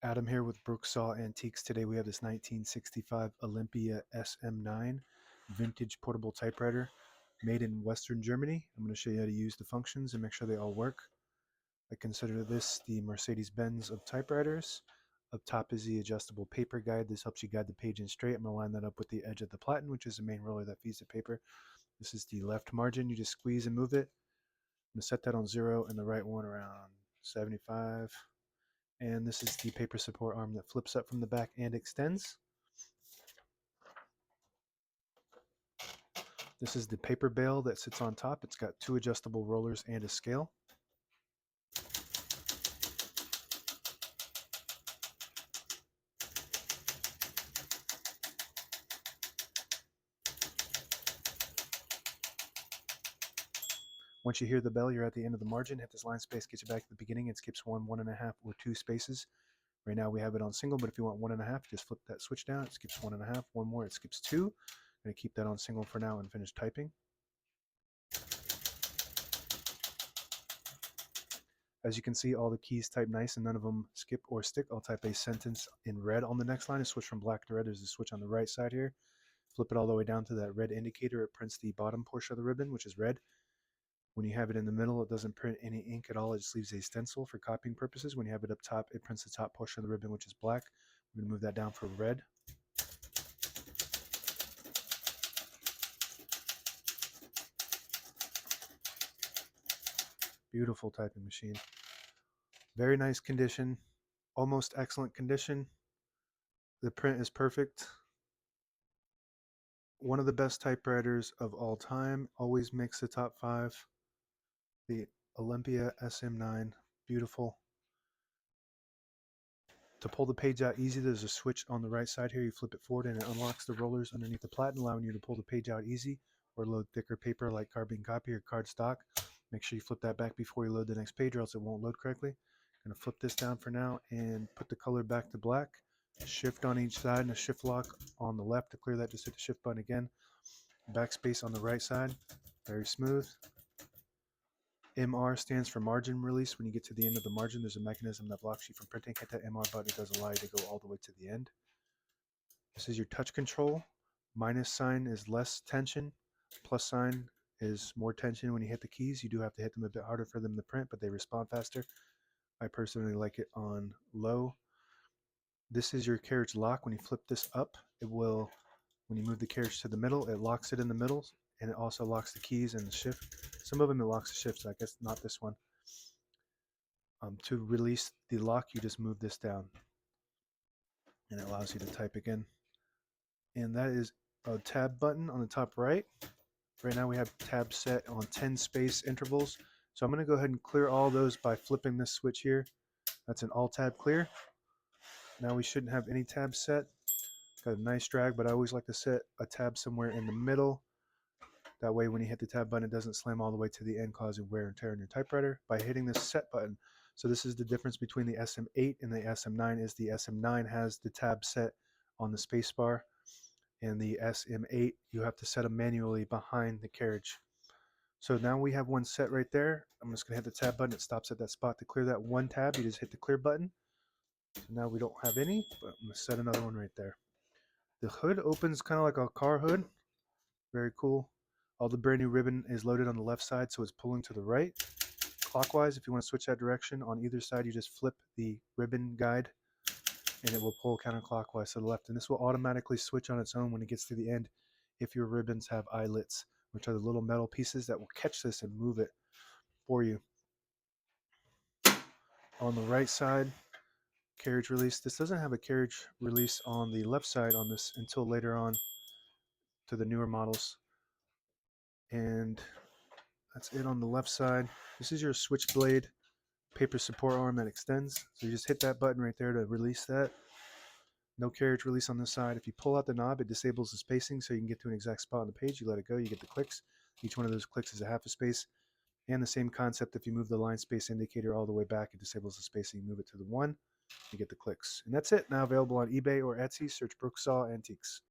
Adam here with Brooksaw Antiques. Today we have this 1965 Olympia SM9 vintage portable typewriter made in Western Germany. I'm going to show you how to use the functions and make sure they all work. I consider this the Mercedes-Benz of typewriters. Up top is the adjustable paper guide. This helps you guide the page in straight. I'm going to line that up with the edge of the platen, which is the main roller that feeds the paper. This is the left margin. You just squeeze and move it. I'm going to set that on 0 and the right one around 75. And this is the paper support arm that flips up from the back and extends. This is the paper bale that sits on top. It's got 2 adjustable rollers and a scale. Once you hear the bell, you're at the end of the margin. Hit this line space, gets you back to the beginning. It skips 1, 1.5, or 2 spaces. Right now we have it on single, but if you want 1.5, just flip that switch down. It skips 1.5. One more, it skips 2. I'm going to keep that on single for now and finish typing. As you can see, all the keys type nice and none of them skip or stick. I'll type a sentence in red on the next line and switch from black to red. There's a switch on the right side here. Flip it all the way down to that red indicator. It prints the bottom portion of the ribbon, which is red. When you have it in the middle, it doesn't print any ink at all. It just leaves a stencil for copying purposes. When you have it up top, it prints the top portion of the ribbon, which is black. I'm going to move that down for red. Beautiful typing machine. Very nice condition. Almost excellent condition. The print is perfect. One of the best typewriters of all time. Always makes the top 5. The Olympia SM9, beautiful. To pull the page out easy, there's a switch on the right side here. You flip it forward and it unlocks the rollers underneath the platen, allowing you to pull the page out easy or load thicker paper like carbon copy or cardstock. Make sure you flip that back before you load the next page or else it won't load correctly. I'm going to flip this down for now and put the color back to black. Shift on each side and a shift lock on the left. To clear that, just hit the shift button again. Backspace on the right side. Very smooth. MR stands for margin release. When you get to the end of the margin, there's a mechanism that blocks you from printing. Hit that MR button. It does allow you to go all the way to the end. This is your touch control. Minus sign is less tension. Plus sign is more tension. When you hit the keys, you do have to hit them a bit harder for them to print, but they respond faster. I personally like it on low. This is your carriage lock. When you flip this up, it will, when you move the carriage to the middle, it locks it in the middle, and it also locks the keys and the shift. Some of them it locks the shift, so I guess not this one. To release the lock, you just move this down, and it allows you to type again. And that is a tab button on the top right. Right now we have tabs set on 10 space intervals. So I'm going to go ahead and clear all those by flipping this switch here. That's an all tab clear. Now we shouldn't have any tabs set. Got a nice drag, but I always like to set a tab somewhere in the middle. That way when you hit the tab button, it doesn't slam all the way to the end, causing wear and tear on your typewriter. By hitting this set button, so this is the difference between the SM8 and the SM9, is the SM9 has the tab set on the space bar, and the SM8 you have to set them manually behind the carriage. So now we have one set right there. I'm just going to hit the tab button. It stops at that spot. To clear that one tab, you just hit the clear button. So now we don't have any, but I'm going to set another one right there. The hood opens kind of like a car hood. Very cool. All the brand new ribbon is loaded on the left side, so it's pulling to the right. Clockwise, if you want to switch that direction, on either side you just flip the ribbon guide and it will pull counterclockwise to the left. And this will automatically switch on its own when it gets to the end if your ribbons have eyelets, which are the little metal pieces that will catch this and move it for you. On the right side, carriage release. This doesn't have a carriage release on the left side on this until later on to the newer models. And that's it on the left side. This is your switchblade paper support arm that extends. So you just hit that button right there to release that. No carriage release on this side. If you pull out the knob, it disables the spacing so you can get to an exact spot on the page. You let it go, you get the clicks. Each one of those clicks is a half a space. And the same concept, if you move the line space indicator all the way back, it disables the spacing. You move it to the 1, you get the clicks. And that's it. Now available on eBay or Etsy. Search Brooksaw Antiques.